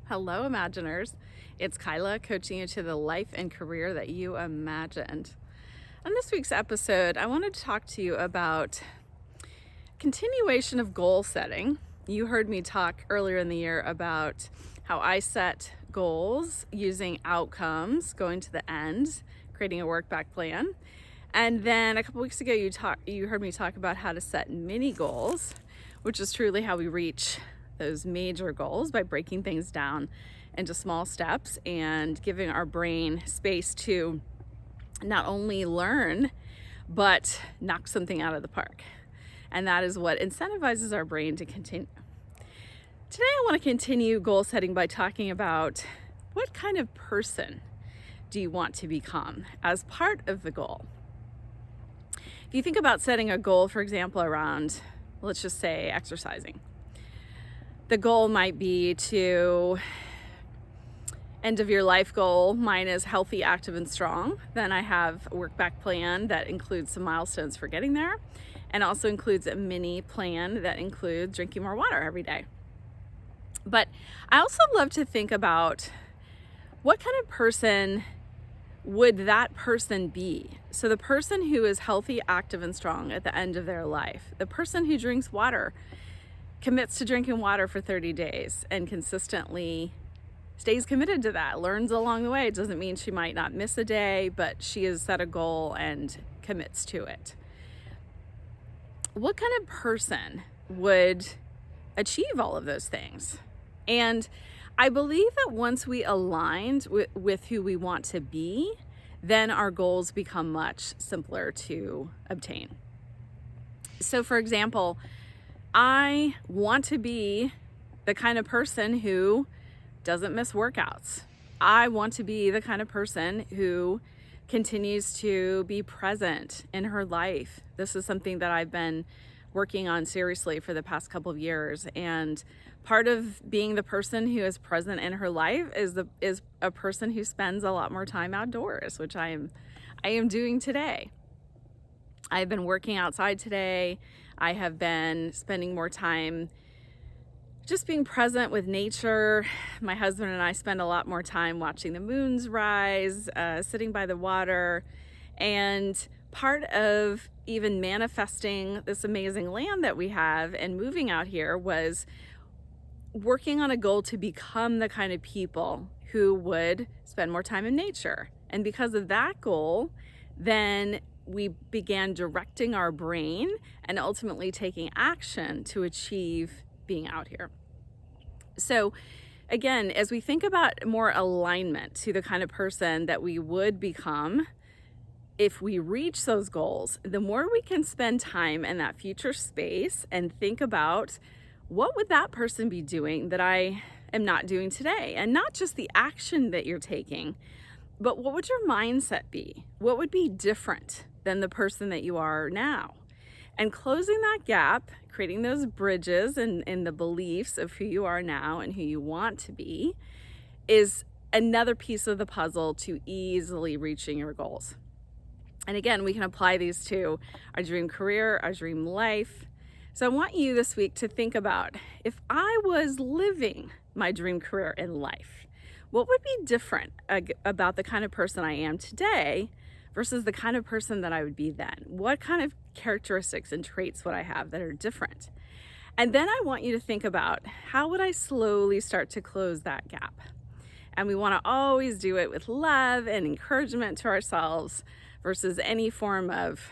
Hello, Imaginers. It's Kyla coaching you to the life and career that you imagined. On this week's episode, I wanted to talk to you about continuation of goal setting. You heard me talk earlier in the year about how I set goals using outcomes, going to the end, creating a work back plan. And then a couple weeks ago, you heard me talk about how to set mini goals, which is truly how we reach those major goals by breaking things down into small steps and giving our brain space to not only learn, but knock something out of the park. And that is what incentivizes our brain to continue. Today, I want to continue goal setting by talking about what kind of person do you want to become as part of the goal. If you think about setting a goal, for example, around, let's just say, exercising. The goal might be to end of your life goal. Mine is healthy, active, and strong. Then I have a work back plan that includes some milestones for getting there, and also includes a mini plan that includes drinking more water every day. But I also love to think about what kind of person would that person be? So the person who is healthy, active, and strong at the end of their life, the person who drinks water, commits to drinking water for 30 days and consistently stays committed to that, learns along the way. It doesn't mean she might not miss a day, but she has set a goal and commits to it. What kind of person would achieve all of those things? And I believe that once we aligned with who we want to be, then our goals become much simpler to obtain. So for example, I want to be the kind of person who doesn't miss workouts. I want to be the kind of person who continues to be present in her life. This is something that I've been working on seriously for the past couple of years. And part of being the person who is present in her life is a person who spends a lot more time outdoors, which I am doing today. I've been working outside today. I have been spending more time just being present with nature. My husband and I spend a lot more time watching the moons rise, sitting by the water. And part of even manifesting this amazing land that we have and moving out here was working on a goal to become the kind of people who would spend more time in nature. And because of that goal, then we began directing our brain and ultimately taking action to achieve being out here. So again, as we think about more alignment to the kind of person that we would become, if we reach those goals, the more we can spend time in that future space and think about what would that person be doing that I am not doing today? And not just the action that you're taking, but what would your mindset be? What would be different than the person that you are now? And closing that gap, creating those bridges in the beliefs of who you are now and who you want to be, is another piece of the puzzle to easily reaching your goals. And again, we can apply these to our dream career, our dream life. So I want you this week to think about, if I was living my dream career in life, what would be different about the kind of person I am today versus the kind of person that I would be then? What kind of characteristics and traits would I have that are different? And then I want you to think about, how would I slowly start to close that gap? And we want to always do it with love and encouragement to ourselves versus any form of,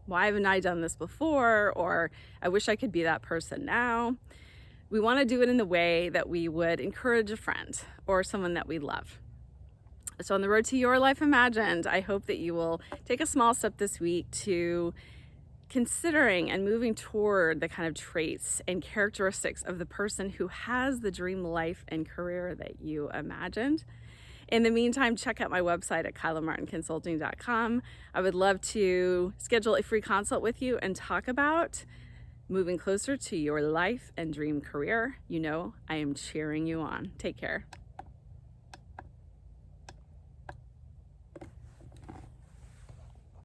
why haven't I done this before? Or I wish I could be that person now. We want to do it in the way that we would encourage a friend or someone that we love. So on the road to your life imagined, I hope that you will take a small step this week to considering and moving toward the kind of traits and characteristics of the person who has the dream life and career that you imagined. In the meantime, check out my website at kylamartinconsulting.com. I would love to schedule a free consult with you and talk about moving closer to your life and dream career. You know, I am cheering you on. Take care.